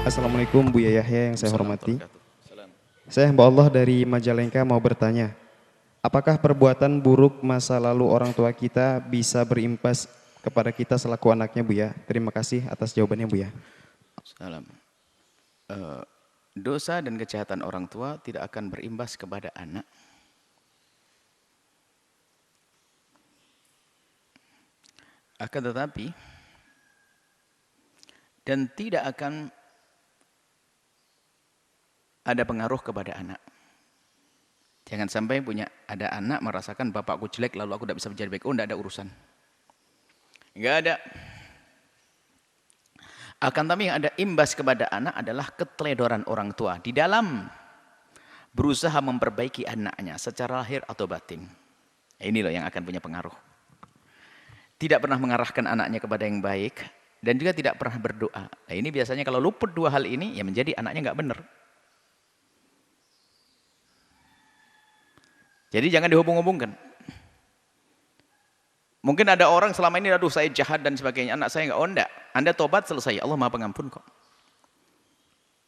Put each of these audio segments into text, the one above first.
Assalamualaikum Buya Yahya yang saya hormati. Saya hamba Allah dari Majalengka mau bertanya, apakah perbuatan buruk masa lalu orang tua kita bisa berimbas kepada kita selaku anaknya, Buya? Terima kasih atas jawabannya, Buya. Salam. Dosa dan kejahatan orang tua tidak akan berimbas kepada anak. Akan tetapi, dan tidak akan ada pengaruh kepada anak. Jangan sampai ada anak merasakan bapakku jelek lalu aku tidak bisa menjadi baik. Oh, tidak ada urusan. Enggak ada. Akan tapi yang ada imbas kepada anak adalah keteledoran orang tua di dalam berusaha memperbaiki anaknya secara lahir atau batin. Ini loh yang akan punya pengaruh. Tidak pernah mengarahkan anaknya kepada yang baik dan juga tidak pernah berdoa. Nah, ini biasanya kalau luput dua hal ini ya menjadi anaknya nggak benar. Jadi jangan dihubung-hubungkan. Mungkin ada orang selama ini, aduh saya jahat dan sebagainya, anak saya enggak, oh enggak. Anda tobat selesai, Allah Maha Pengampun kok.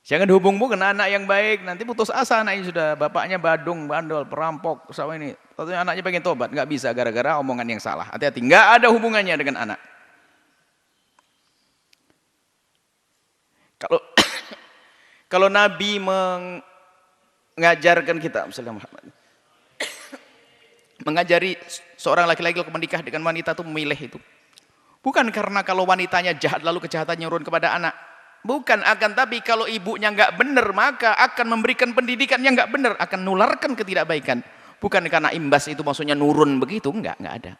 Jangan dihubung-hubungkan anak yang baik, nanti putus asa anaknya sudah, bapaknya badung, bandol, perampok, sama ini. Tentunya anaknya pengen tobat, enggak bisa gara-gara omongan yang salah. Hati-hati, enggak ada hubungannya dengan anak. Kalau Nabi mengajarkan kita, misalnya Muhammad, mengajari seorang laki-laki untuk menikah dengan wanita itu memilih itu. Bukan karena kalau wanitanya jahat lalu kejahatannya turun kepada anak. Bukan, akan tapi kalau ibunya nggak benar maka akan memberikan pendidikan yang nggak benar, akan nularkan ketidakbaikan. Bukan karena imbas itu maksudnya nurun begitu, nggak ada.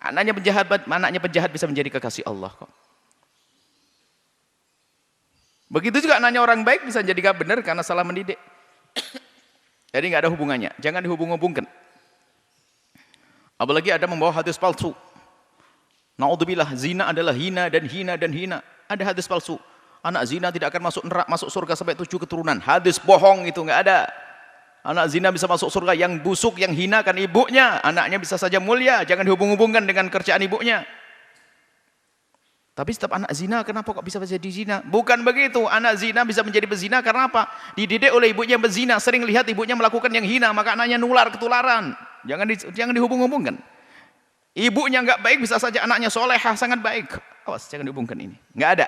Anaknya penjahat bisa menjadi kekasih Allah kok. Begitu juga anaknya orang baik bisa jadi nggak benar karena salah mendidik. Jadi nggak ada hubungannya, jangan dihubung-hubungkan. Apalagi ada membawa hadis palsu. Naudzubillah, zina adalah hina dan hina dan hina. Ada hadis palsu. Anak zina tidak akan masuk neraka, masuk surga sampai 7 keturunan. Hadis bohong itu enggak ada. Anak zina bisa masuk surga, yang busuk, yang hina kan ibunya. Anaknya bisa saja mulia, jangan dihubung-hubungkan dengan kerjaan ibunya. Tapi setiap anak zina kenapa kok bisa jadi zina? Bukan begitu. Anak zina bisa menjadi pezina karena apa? Dididik oleh ibunya yang berzina, sering lihat ibunya melakukan yang hina, maka anaknya nular ketularan. Jangan dihubung-hubungkan. Ibunya enggak baik, bisa saja anaknya solehah, sangat baik. Awas, jangan dihubungkan ini. Enggak ada.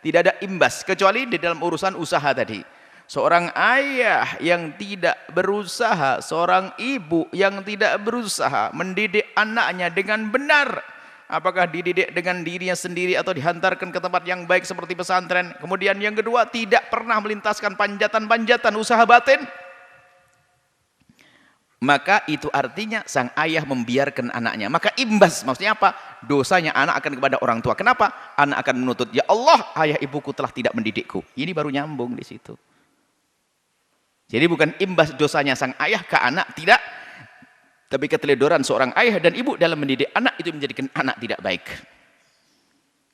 Tidak ada imbas, kecuali di dalam urusan usaha tadi. Seorang ayah yang tidak berusaha, seorang ibu yang tidak berusaha mendidik anaknya dengan benar. Apakah dididik dengan dirinya sendiri atau dihantarkan ke tempat yang baik seperti pesantren. Kemudian yang kedua, tidak pernah melintaskan panjatan-panjatan usaha batin. Maka itu artinya sang ayah membiarkan anaknya. Maka imbas, maksudnya apa? Dosanya anak akan kepada orang tua. Kenapa? Anak akan menuntut, ya Allah, ayah ibuku telah tidak mendidikku. Ini baru nyambung di situ. Jadi bukan imbas dosanya sang ayah ke anak, tidak. Tapi keteledoran seorang ayah dan ibu dalam mendidik anak itu menjadikan anak tidak baik.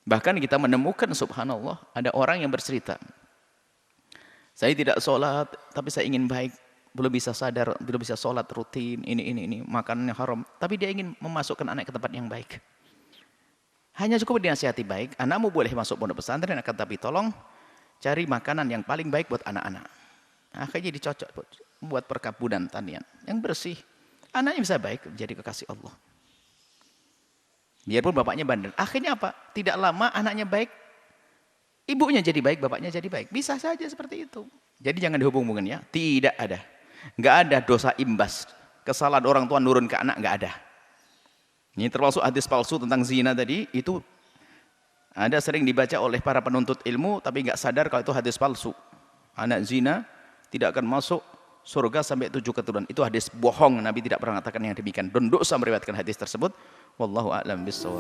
Bahkan kita menemukan, subhanallah, ada orang yang bercerita, saya tidak sholat, tapi saya ingin baik. Belum bisa sadar, belum bisa sholat rutin, ini, makanannya haram. Tapi dia ingin memasukkan anak ke tempat yang baik. Hanya cukup dinasihati baik, anakmu boleh masuk pondok pesantren, akan tapi tolong cari makanan yang paling baik buat anak-anak. Akhirnya dicocok buat perkebunan tanian yang bersih. Anaknya bisa baik, menjadi kekasih Allah. Biarpun bapaknya bandel. Akhirnya apa? Tidak lama anaknya baik, ibunya jadi baik, bapaknya jadi baik. Bisa saja seperti itu. Jadi jangan dihubung-hubungkan ya. Tidak ada. Enggak ada dosa imbas. Kesalahan orang tua nurun ke anak, enggak ada. Ini termasuk hadis palsu tentang zina tadi, itu ada sering dibaca oleh para penuntut ilmu, tapi enggak sadar kalau itu hadis palsu. Anak zina tidak akan masuk surga sampai 7 keturunan. Itu hadis bohong, Nabi tidak pernah mengatakan yang demikian. Dan dosa meriwayatkan hadis tersebut. Wallahu a'lam bishawab.